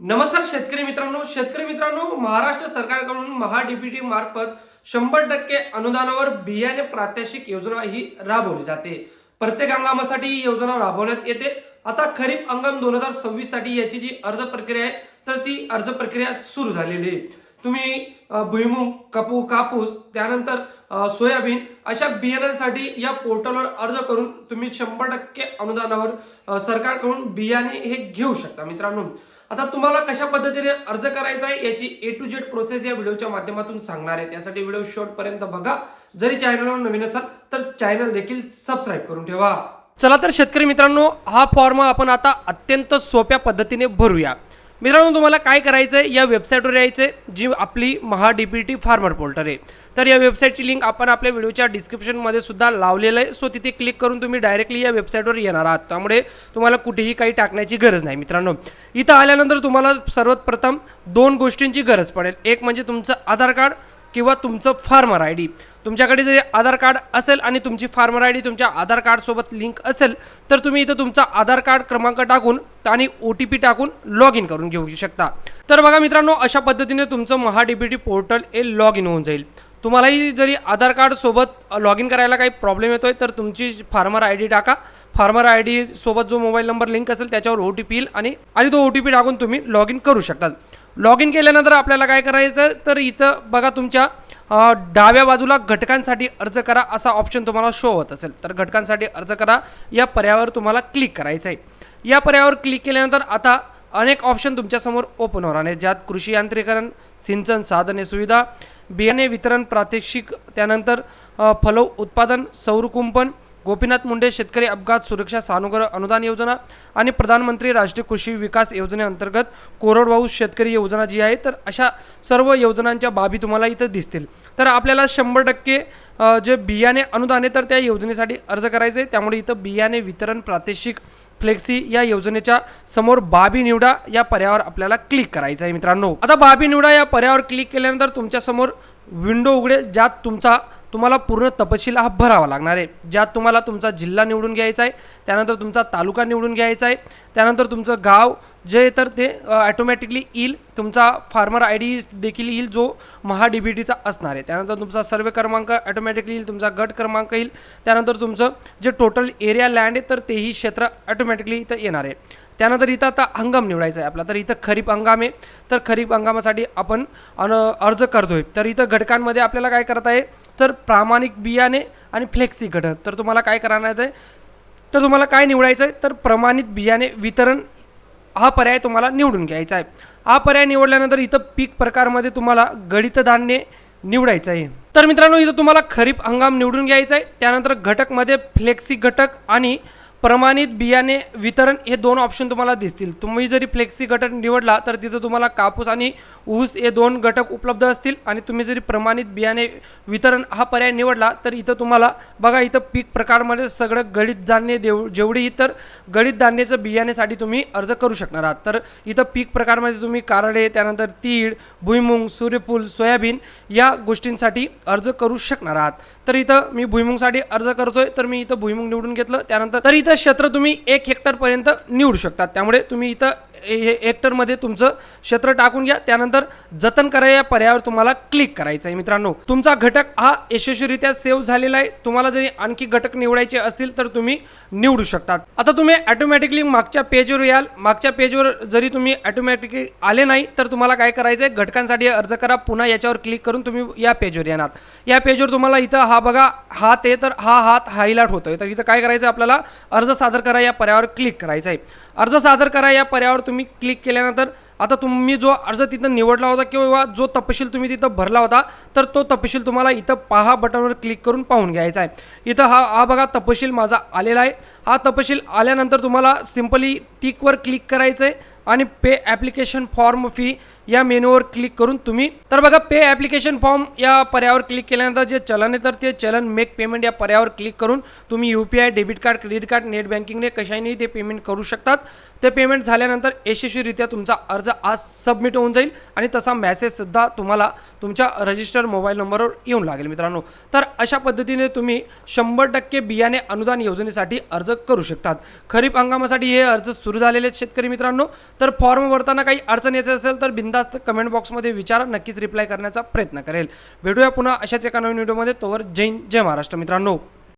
नमस्कार शेतकरी मित्रांनो, महाराष्ट्र सरकारकडून महाडीबीटी मार्फत 100% अनुदानावर बियाणे प्रात्यक्षिक योजना ही राबवली जाते। प्रत्येक हंगामासाठी ही योजना राबवण्यात येते। आता खरीप हंगाम 2026 साठी याची जी अर्ज प्रक्रिया आहे तर ती अर्ज प्रक्रिया सुरू झालेली आहे। तुम्ही भुईमुग, कापूस, त्यानंतर सोयाबीन अशा बियाण्यांसाठी या पोर्टलवर अर्ज करून तुम्ही 100% अनुदानावर सरकारकडून बियाणे हे घेऊ शकता। मित्रांनो, आता तुम्हाला कशा पद्धतीने अर्ज करायचा आहे याची A to Z प्रोसेस या व्हिडिओच्या माध्यमातून सांगणार आहे। त्यासाठी व्हिडिओ शेवटपर्यंत बघा। जरी चॅनलवर नवीन असाल तर चॅनल देखील सबस्क्राइब करून ठेवा। चला तर शेतकरी मित्रांनो, हा फॉर्म आपण आता अत्यंत सोप्या पद्धतीने भरूया। मित्रांनो, तुम्हाला काय करायचं आहे, या वेबसाईटवर यायचं, जी आपली महाडीबीटी फार्मर पोर्टल आहे। तर या वेबसाईटची लिंक आपण आपल्या व्हिडिओच्या डिस्क्रिप्शनमध्ये सुद्धा लावलेलं आहे। सो तिथे क्लिक करून तुम्ही डायरेक्टली या वेबसाईटवर येणार आहात, त्यामुळे तुम्हाला कुठेही काही टाकण्याची गरज नाही। मित्रांनो, इथं आल्यानंतर तुम्हाला सर्वात प्रथम दोन गोष्टींची गरज पडेल। एक म्हणजे तुमचं आधार कार्ड किंवा तुमचं फार्मर आय डी। तुमच्याकडे जर आधार कार्ड असेल आणि तुमची फार्मर आय डी तुमच्या आधार कार्ड सोबत लिंक असेल तर तुम्ही इथं तुमचा आधार कार्ड क्रमांक टाकून आणि OTP टाकून लॉग इन करून घेऊ शकता। तर बघा मित्रांनो, अशा पद्धतीने तुमचं महाडीबीटी पोर्टल हे लॉग इन होऊन जाईल। तुम्हालाही जरी आधार कार्ड सोबत लॉग इन करायला काही प्रॉब्लेम येतोय तर तुमची फार्मर आय डी टाका। फार्मर आय डी सोबत जो मोबाईल नंबर लिंक असेल त्याच्यावर OTP येईल आणि तो OTP टाकून तुम्ही लॉग इन करू शकता। लॉग इन केल्यानंतर आपल्याला काय करायचं तर इथं बघा तुमच्या डाव्या बाजूला घटकांसाठी अर्ज करा असा ऑप्शन तुम्हाला शो होत असेल तर घटकांसाठी अर्ज करा या पर्यायावर तुम्हाला क्लिक करायचं आहे। या पर्यायावर क्लिक केल्यानंतर आता अनेक ऑप्शन तुमच्यासमोर ओपन होणार आहेत, ज्यात कृषी यांत्रिकरण, सिंचन साधने सुविधा, बियाणे वितरण प्रात्यक्षिक, त्यानंतर फलो उत्पादन, सौर कुंपण, गोपीनाथ मुंडे शेतकरी अपघात सुरक्षा सानुग्रह अनुदान योजना आणि प्रधानमंत्री राष्ट्रीय कृषी विकास योजनेअंतर्गत कोरडवाहू शेतकरी योजना जी आहे, तर अशा सर्व योजनांच्या बाबी तुम्हाला इथं दिसतील। तर आपल्याला 100% जे बियाणे अनुदान आहे तर त्या योजनेसाठी अर्ज करायचे आहे, त्यामुळे इथं बियाणे वितरण प्रात्यक्षिक फ्लेक्सी या योजनेच्या समोर बाबी निवडा या पर्यायावर आपल्याला क्लिक करायचं आहे। मित्रांनो, आता बाबी निवडा या पर्यायावर क्लिक केल्यानंतर तुमच्या समोर विंडो उघडेल, ज्यात तुम्हाला पूर्ण तपशील हा भरावा लागणार आहे। ज्यात तुम्हाला तुमचा जिल्हा निवडून घ्यायचा आहे, त्यानंतर तुमचा तालुका निवडून घ्यायचा आहे, त्यानंतर तुमचं गाव जे तर ते ऑटोमॅटिकली येईल, तुमचा फार्मर आय डी देखील येईल जो महाडीबीटीचा असणार आहे, त्यानंतर तुमचा सर्वे क्रमांक ऑटोमॅटिकली येईल, तुमचा गट क्रमांक येईल, त्यानंतर तुमचं जे टोटल एरिया लँड आहे तर तेही क्षेत्र ऑटोमॅटिकली इथं येणार आहे। त्यानंतर इथं आता हंगाम निवडायचा आहे आपला, तर इथं खरीप हंगाम आहे तर खरीप हंगामासाठी आपण अर्ज करतोय। तर इथं घटकांमध्ये आपल्याला काय करता आहे तर प्रामाणिक बियाणे आणि फ्लेक्सी घटक। तर तुम्हाला काय करायचं आहे तर तुम्हाला काय निवडायचं आहे तर प्रमाणित बियाणे वितरण हा पर्याय तुम्हाला निवडून घ्यायचा आहे। हा पर्याय निवडल्यानंतर इथं पीक प्रकारमध्ये तुम्हाला गळीत धान्य निवडायचं आहे। तर मित्रांनो, इथं तुम्हाला खरीप हंगाम निवडून घ्यायचा आहे, त्यानंतर घटकमध्ये फ्लेक्सी घटक आणि प्रमाणित बियाणे वितरण हे दोन ऑप्शन तुम्हाला दिसतील। तुम्ही जरी फ्लेक्सी घटक निवडला तर तिथं तुम्हाला कापूस आणि ऊस हे दोन घटक उपलब्ध असतील, आणि तुम्ही जरी प्रमाणित बियाणे वितरण हा पर्याय निवडला तर इथं तुम्हाला बघा इथं पीक प्रकारमध्ये सगळं गळीत धान्य जेवढी इतर गळीत धान्याचं बियाण्यासाठी तुम्ही अर्ज करू शकणार आहात। तर इथं पीक प्रकारमध्ये तुम्ही कारळे, त्यानंतर तीळ, भुईमुग, सूर्यफूल, सोयाबीन या गोष्टींसाठी अर्ज करू शकणार आहात। तर इथं मी भुईमुगसाठी अर्ज करतोय तर मी इथं भुईमुग निवडून घेतलं। त्यानंतर तर इथं क्षेत्र तुम्ही 1 हेक्टर पर्यंत निवडू शकता, त्यामुळे तुम्ही इथं हेक्टरमध्ये तुमचं क्षेत्र टाकून घ्या। त्यानंतर जतन करा या पर्यायावर तुम्हाला क्लिक करायचं आहे। मित्रांनो, तुमचा घटक हा यशस्वीरित्या सेव्ह झालेला आहे। तुम्हाला जरी आणखी घटक निवडायचे असतील तर तुम्ही निवडू शकता। आता तुम्ही ऑटोमॅटिकली मागच्या पेजवर याल। मागच्या पेजवर जरी तुम्ही ऑटोमॅटिकली आले नाही तर तुम्हाला काय करायचं आहे, घटकांसाठी अर्ज करा, पुन्हा याच्यावर क्लिक करून तुम्ही या पेजवर येणार। या पेजवर तुम्हाला इथं हा बघा हात आहे तर हा हात हायलाइट होतोय, तर इथं काय करायचं आपल्याला अर्ज सादर करा या पर्यायावर क्लिक करायचं आहे। अर्ज सादर करा या पर्यायावर तुम्ही क्लिक केल्यानंतर आता तुम्ही जो अर्ज तिथं निवडला होता किंवा जो तपशील तुम्ही तिथं भरला होता तर तो तपशील तुम्हाला इथं पहा बटनवर क्लिक करून पाहून घ्यायचा आहे। इथं हा बघा तपशील माझा आलेला आहे। हा तपशील आल्यानंतर तुम्हाला सिंपली टिकवर क्लिक करायचं आहे आणि पे ॲप्लिकेशन फॉर्म फी या मेनूवर क्लिक करून तुम्ही तर बघा पे ॲप्लिकेशन फॉर्म या पर्यायावर क्लिक केल्यानंतर जे चलन आहे तर ते चलन मेक पेमेंट या पर्यायावर क्लिक करून तुम्ही UPI debit card credit card net बँकिंगने कशाने ते पेमेंट करू शकतात. ते पेमेंट झाल्यानंतर यशस्वीरित्या तुमचा अर्ज आज सबमिट होऊन जाईल आणि तसा मेसेजसुद्धा तुम्हाला तुमच्या रजिस्टर्ड मोबाईल नंबरवर येऊन लागेल मित्रांनो. तर अशा पद्धतीने तुम्ही 100% बियाणे अनुदान योजनेसाठी अर्ज करू शकतात. खरीप हंगामासाठी हे अर्ज सुरू झालेले आहेत शेतकरी मित्रांनो. तर फॉर्म भरताना काही अडचण येत असेल तर बिनधास्त कमेंट बॉक्समध्ये विचारा, नक्कीच रिप्लाय करण्याचा प्रयत्न करेल. भेटूया पुन्हा अशाच एका नवीन व्हिडिओमध्ये. तोवर जय हिंद जय महाराष्ट्र मित्रांनो.